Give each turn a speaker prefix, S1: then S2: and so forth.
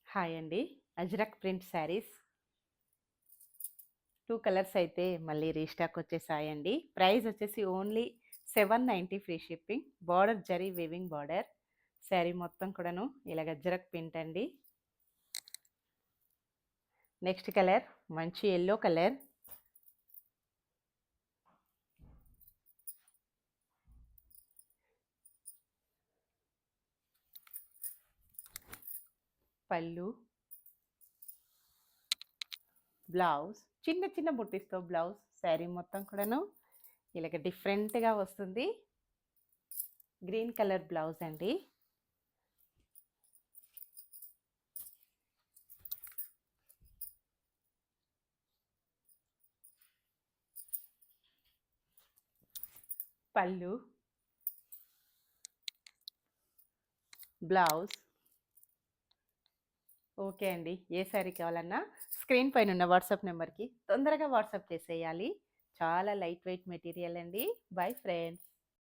S1: Hi అండి. Ajrak print saris 2 colours అయితే మళ్ళీ రీస్టాక్ వచ్చేసాయండి. ప్రైస్ వచ్చేసి only 790 free shipping. Border zari weaving border. Sari మొత్తం కూడాను ఇలాగ అజ్రక్ ప్రింట్ అండి. నెక్స్ట్ కలర్ మంచి యెల్లో కలర్. పళ్ళు, బ్లౌజ్ చిన్న చిన్న బుట్టీస్‌తో బ్లౌజ్. శారీ మొత్తం కూడాను ఇలాగ డిఫరెంట్‌గా వస్తుంది. గ్రీన్ కలర్ బ్లౌజ్ అండి. పళ్ళు, బ్లౌజ్. ఓకే అండి. ఏ శారీ కావాలన్నా స్క్రీన్ పైన ఉన్న వాట్సాప్ నెంబర్‌కి తొందరగా వాట్సాప్ చేసేయాలి. చాలా లైట్ వెయిట్ మెటీరియల్ అండి. Bye friends.